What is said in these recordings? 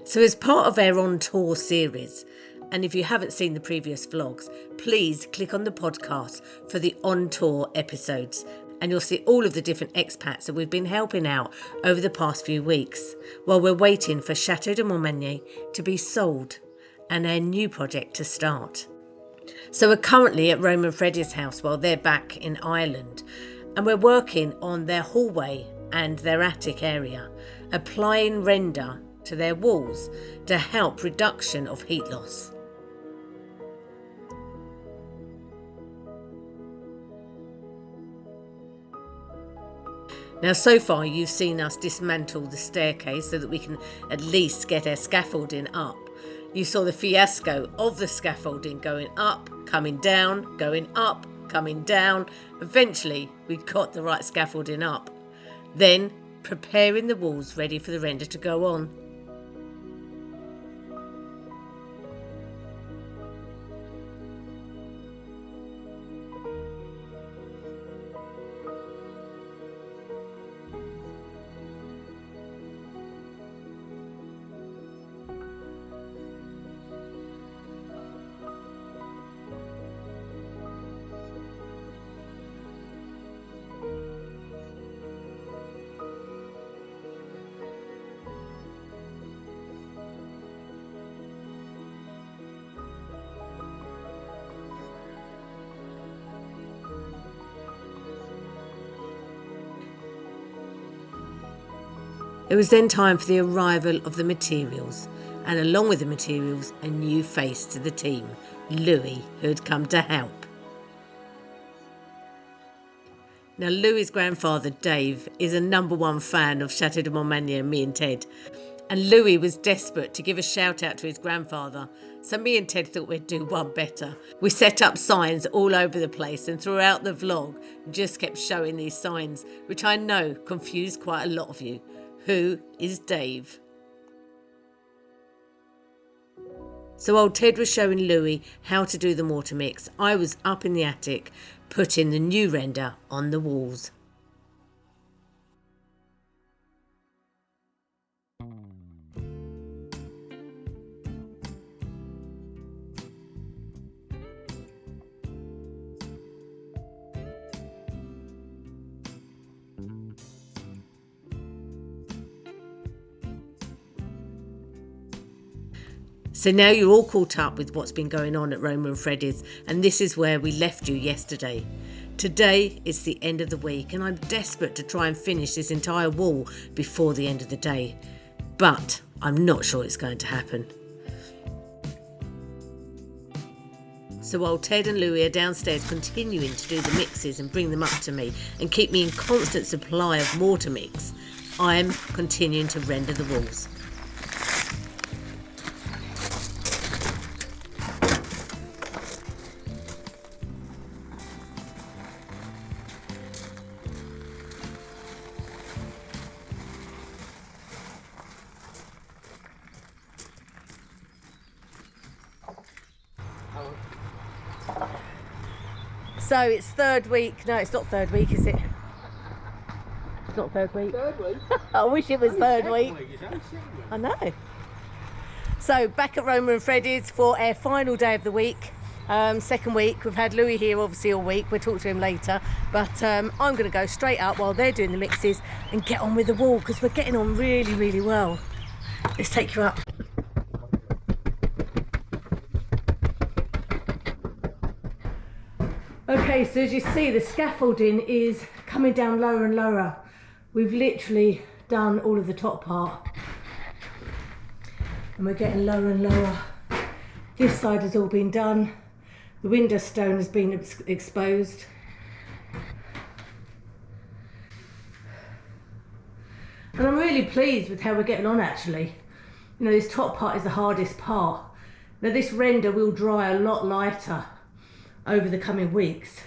So as part of our On Tour series, and if you haven't seen the previous vlogs, please click on the podcast for the On Tour episodes and you'll see all of the different expats that we've been helping out over the past few weeks while we're waiting for Chateau de Montmagny to be sold and our new project to start. So we're currently at Rome and Freddie's house while they're back in Ireland, and we're working on their hallway and their attic area, applying render to their walls to help reduction of heat loss. Now, so far you've seen us dismantle the staircase so that we can at least get our scaffolding up. You saw the fiasco of the scaffolding going up, coming down, going up, coming down. Eventually we got the right scaffolding up. Then preparing the walls ready for the render to go on. It was then time for the arrival of the materials, and along with the materials, a new face to the team, Louie, who had come to help. Now, Louie's grandfather, Dave, is a #1 fan of Chateau de Montmagny and me and Ted. And Louie was desperate to give a shout out to his grandfather, so me and Ted thought we'd do one better. We set up signs all over the place, and throughout the vlog just kept showing these signs, which I know confused quite a lot of you. Who is Dave? So while Ted was showing Louie how to do the mortar mix, I was up in the attic putting the new render on the walls. So now you're all caught up with what's been going on at Rome and Freddie's, and this is where we left you yesterday. Today is the end of the week, and I'm desperate to try and finish this entire wall before the end of the day. But I'm not sure it's going to happen. So while Ted and Louie are downstairs continuing to do the mixes and bring them up to me and keep me in constant supply of mortar mix, I'm continuing to render the walls. So it's third week. No, it's not third week, is it? It's not third week. Third week? I wish it was third week. I know. So back at Roma and Freddie's for our final day of the week. Second week. We've had Louie here obviously all week. We'll talk to him later. But I'm going to go straight up while they're doing the mixes and get on with the wall because we're getting on really, really well. Let's take you up. Okay, so as you see, the scaffolding is coming down lower and lower. We've literally done all of the top part and we're getting lower and lower. This side has all been done. The window stone has been exposed. And I'm really pleased with how we're getting on actually. You know, this top part is the hardest part. Now this render will dry a lot lighter over the coming weeks.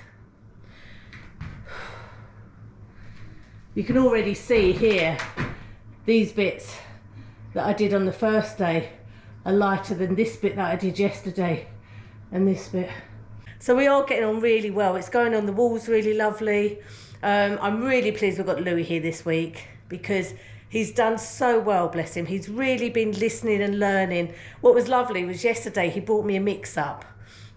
You can already see here, these bits that I did on the first day are lighter than this bit that I did yesterday and this bit. So we are getting on really well. It's going on the walls really lovely. I'm really pleased we've got Louie here this week because He's done so well, bless him. He's really been listening and learning. What was lovely was yesterday he brought me a mix-up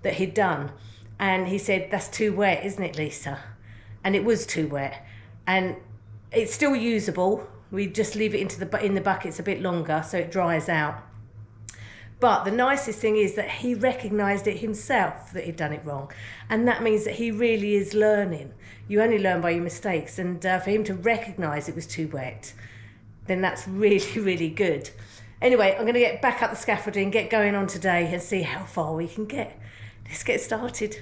that he'd done. And he said, that's too wet, isn't it, Lesa? And it was too wet. And it's still usable. We just leave it in the buckets a bit longer so it dries out. But the nicest thing is that he recognised it himself that he'd done it wrong. And that means that he really is learning. You only learn by your mistakes. And for him to recognise it was too wet, then that's really, really good. Anyway, I'm going to get back up the scaffolding, get going on today and see how far we can get. Let's get started.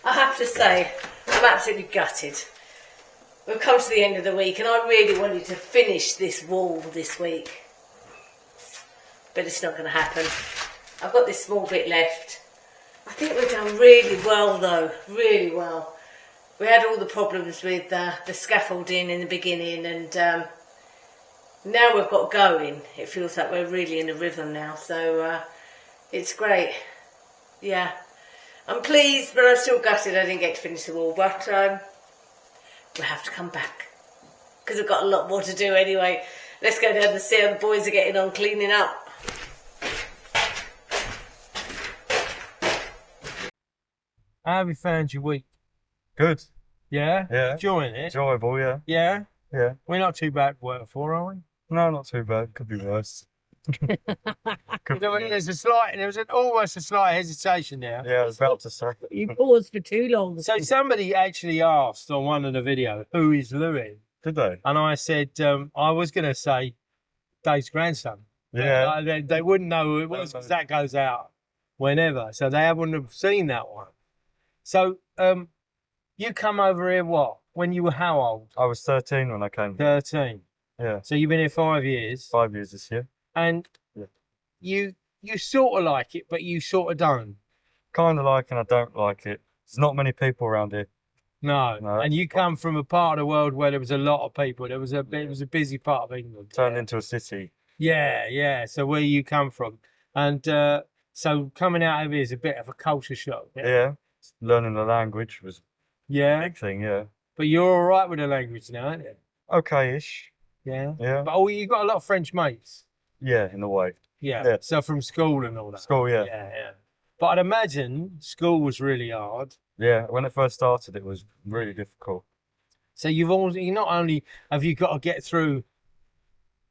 I have to say, I'm absolutely gutted. We've come to the end of the week and I really wanted to finish this wall this week. But it's not going to happen. I've got this small bit left. I think we've done really well though, really well. We had all the problems with the scaffolding in the beginning and now we've got going. It feels like we're really in a rhythm now, so it's great. Yeah. I'm pleased, but I'm still gutted I didn't get to finish the wall, but we'll have to come back because I've got a lot more to do anyway. Let's go down and see how the boys are getting on cleaning up. How have you found your week? Good. Yeah? Yeah. Enjoying it? Enjoyable, yeah. Yeah? Yeah. We're not too bad to work for, are we? No, not too bad. Could be worse. There was almost a slight hesitation there. Yeah, I was about to say. You paused for too long. So somebody actually asked on one of the videos, who is Louie? Did they? And I said, I was going to say Dave's grandson. Yeah. They wouldn't know who it was because that goes out whenever. So they wouldn't have seen that one. So you come over here what? When you were how old? I was 13 when I came. 13. Yeah. So you've been here 5 years. 5 years this year. And you sort of like it, but you sort of don't. Kind of like and I don't like it. There's not many people around here. No. No. And you come from a part of the world where there was a lot of people. It was a busy part of England. Turned into a city. Yeah, yeah. So where you come from. And so coming out of here is a bit of a culture shock. Yeah. Learning the language was a Yeah. big thing, yeah. But you're all right with the language now, aren't you? Okay-ish. Yeah. Yeah. But you got a lot of French mates. Yeah, in a way. Yeah. Yeah. So from school and all that. School, yeah. Yeah. But I'd imagine school was really hard. Yeah, when it first started, it was really difficult. So you not only have you got to get through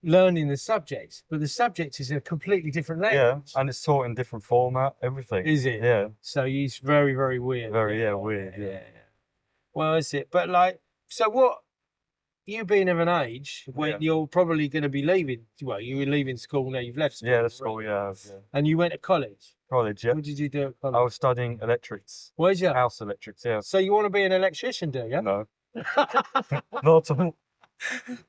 learning the subjects, but the subject is a completely different Yeah, language. and it's taught in different format, everything. Is it? Yeah, So it's very, very weird. very, weird, yeah. Well, is it? But like, so what? You being of an age when Yeah. you're probably going to be leaving. Well, you were leaving school now. You've left school. Yeah, the right? school, yeah. And you went to college. College, yeah. What did you do at I college? was studying electrics, Where's you? house electrics, yeah. So you want to be an electrician, do you? No, not at all.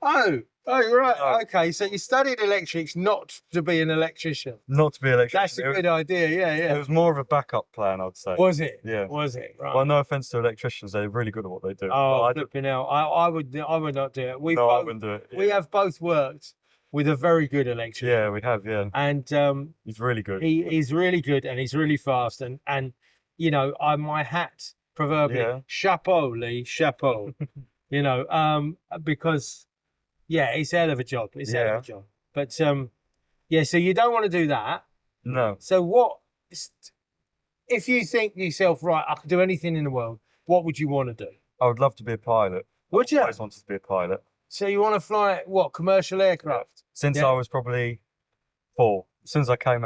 Oh, right. No. Okay, so you studied electrics not to be an electrician. Not to be an electrician. That's a good idea. Yeah. It was more of a backup plan, I'd say. Was it? Yeah. Was it? Right. Well, no offense to electricians, they're really good at what they do. Oh, But flipping out. I would not do it. I wouldn't do it. We have both worked with a very good electrician. Yeah, we have, yeah. And He's really good. he's really good and he's really fast and you know, my hat proverbially, Yeah. chapeau, Lee, chapeau. You know, because yeah, it's a hell of a job. It's a hell of Yeah. a job. But yeah, so you don't want to do that. No. So what if you think to yourself, right, I could do anything in the world, what would you want to do? I would love to be a pilot. Would you? I always wanted to be a pilot. So you want to fly what, commercial aircraft? Since Yeah. I was probably 4. As soon as I came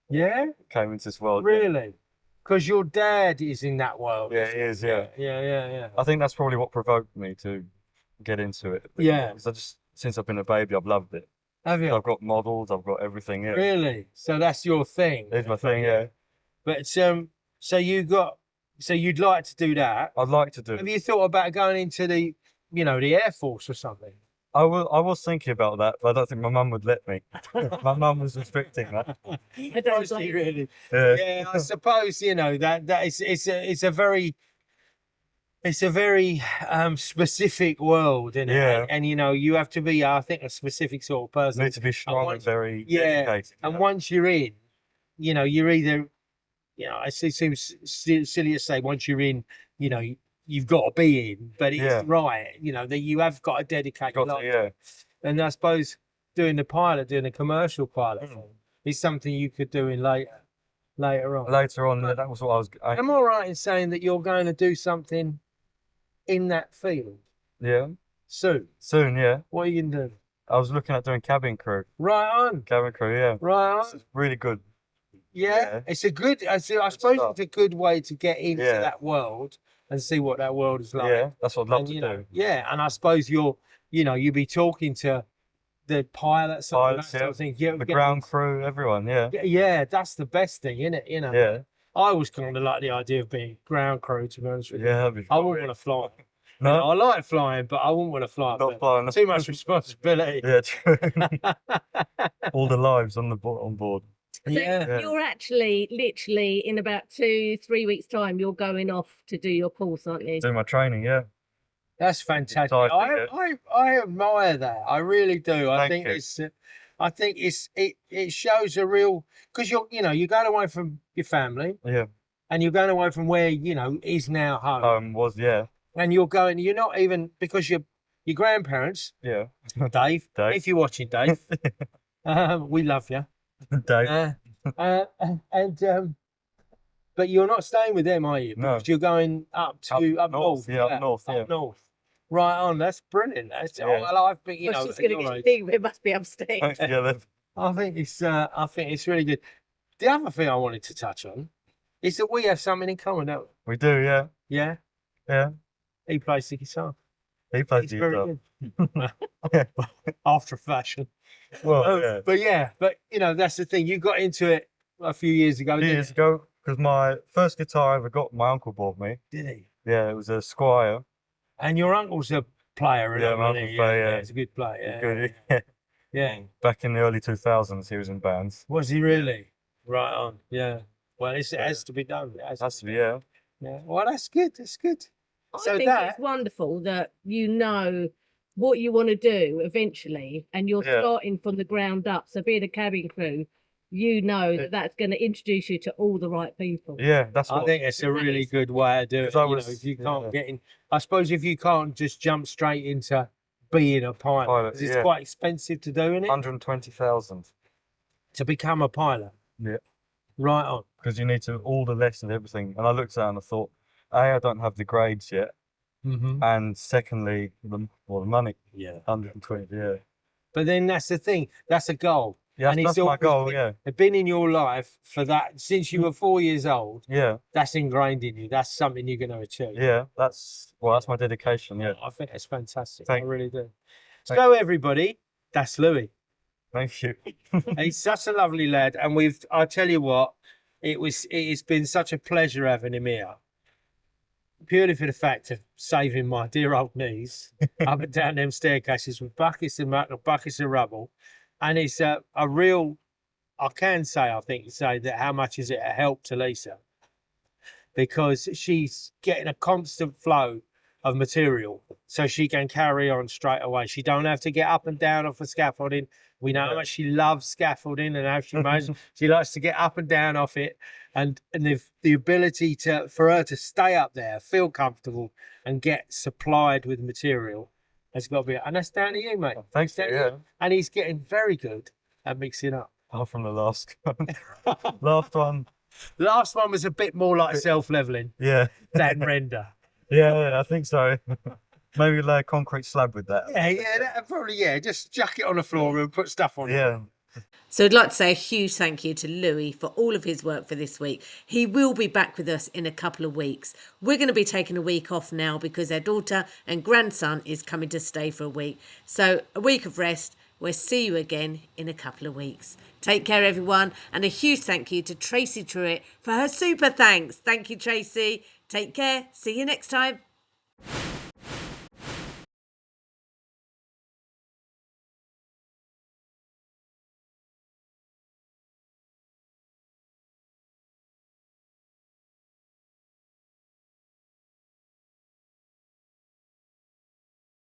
Yeah? into this world. Really? Because your dad is in that world. Yeah, he is, yeah. Yeah. I think that's probably what provoked me to get into it. Yeah. Because since I've been a baby, I've loved it. Have you? I've got models, I've got everything, yeah. Really? So that's your thing. It's my thing, yeah. But so you'd like to do that. I'd like to do. Have you thought about going into the Air Force or something? I was thinking about that, but I don't think my mum would let me. My mum was restricting that. Was she really? Yeah. Yeah, I suppose it's a very specific world, isn't it? Yeah. And you have to be, I think, a specific sort of You person. need to be strong and very Yeah, dedicated. and once you're in, you're either, it seems silly to say once you're in, you've got to be in, but it's Yeah. right, that you have got to dedicate your Got to, life. yeah. And I suppose doing a commercial pilot thing is something you could do in later on. Later on, that was what I was. Am I right in saying that you're going to do something in that field Yeah. soon? Soon, yeah. What are you going to do? I was looking at doing cabin crew. Right on. Cabin crew, yeah. Right on. It's really good. Yeah. It's a good, I suppose stuff. it's a good way to get into Yeah. that world and see what that world is like. Yeah, that's what I'd love And, to you do. know, yeah, and I suppose you'll be talking to the pilots, Pilots, and that sort of thing. Yeah, The ground crew, everyone, yeah. Yeah, that's the best thing, isn't it? Yeah. I always kind of like the idea of being ground crew, to be honest with you. Yeah, that'd be I fun. wouldn't want to fly. No, I like flying, but I wouldn't want to fly. not flying. Too much responsibility. Yeah, true. All the lives on board. So Yeah. you're actually literally in about 2-3 weeks' time, you're going off to do your course, aren't you? Do my training, yeah. That's fantastic. Exciting, I admire that. I really do. I Thank think you. it shows a real, because you're going away from your family Yeah. and you're going away from where is now home, Yeah. and you're not even, because your grandparents, Yeah. Dave, Dave. if you're watching, Dave, we love you. Dave. But you're not staying with them, are you? No. Because you're going up north. Yeah, up north, yeah. Up north. Right on. That's brilliant. That's Yeah. well, I've been, Well, she's at going to your get age, big, it must be upstairs. Yeah, they've- I think it's really good. The other thing I wanted to touch on is that we have something in common, don't we do, yeah. we? Yeah. Yeah. He plays the guitar. He plays He's the very guitar. good. After fashion. Well, yeah. But that's the thing. You got into it a few years ago, didn't Years you? ago, because my first guitar I ever got, my uncle bought me. Did he? Yeah, it was a Squire. And your uncle's a player, Yeah, my isn't uncle's he? a player, yeah. He's a good player. Yeah. Good. Yeah. Back in the early 2000s, he was in bands. Was he really? Right on. Yeah. Well, it has to be done. It Has to be, yeah. Yeah. Well, that's good. That's good. I So think that- it's wonderful that you know what you want to do eventually, and you're Yeah. starting from the ground up. So being a cabin crew, you know that that's going to introduce you to all the right people. Yeah, that's I what. think it's a really good way to do it. Because I You know, was- if you can't yeah. get in, I suppose if you can't just jump straight into being a pilot, Pilot, 'cause it's yeah. quite expensive to do, isn't it? 120,000. to become a pilot. Yeah. Right on. Because you need to all the lessons, everything. And I looked at it and I thought, I don't have the grades yet, Mm-hmm. and secondly, the money. Yeah. 120. Yeah. But then that's the thing. That's a goal. Yeah, And that's it's my always goal. been, Yeah. it's been in your life for that since you were 4 years old. Yeah. That's ingrained in you. That's something you're going to achieve. Yeah. That's my dedication. Yeah. I think that's fantastic. Thank- I really do. thank- So everybody, that's Louie. Thank you. He's such a lovely lad, and I tell you what, it's been such a pleasure having him here. Purely for the fact of saving my dear old knees up and down them staircases with buckets of muck and buckets of rubble. And it's a real, I can say, I think, say that how much is it a help to Lesa, because she's getting a constant flow of material so she can carry on straight away. She don't have to get up and down off the scaffolding. We know how much she loves scaffolding and how she likes to get up and down off it, and the ability for her to stay up there, feel comfortable, and get supplied with material has got to be. And that's down to you, mate. Thanks. Down to Yeah. you. And he's getting very good at mixing up. Apart from the last one. Last one. The last one was a bit more like self-leveling Yeah. than render. Yeah, I think so. Maybe lay a concrete slab with that. Yeah, just chuck it on the floor and put stuff on it. Yeah. So I'd like to say a huge thank you to Louie for all of his work for this week. He will be back with us in a couple of weeks. We're going to be taking a week off now because our daughter and grandson is coming to stay for a week. So a week of rest. We'll see you again in a couple of weeks. Take care, everyone. And a huge thank you to Tracy Truitt for her super thanks. Thank you, Tracy. Take care. See you next time.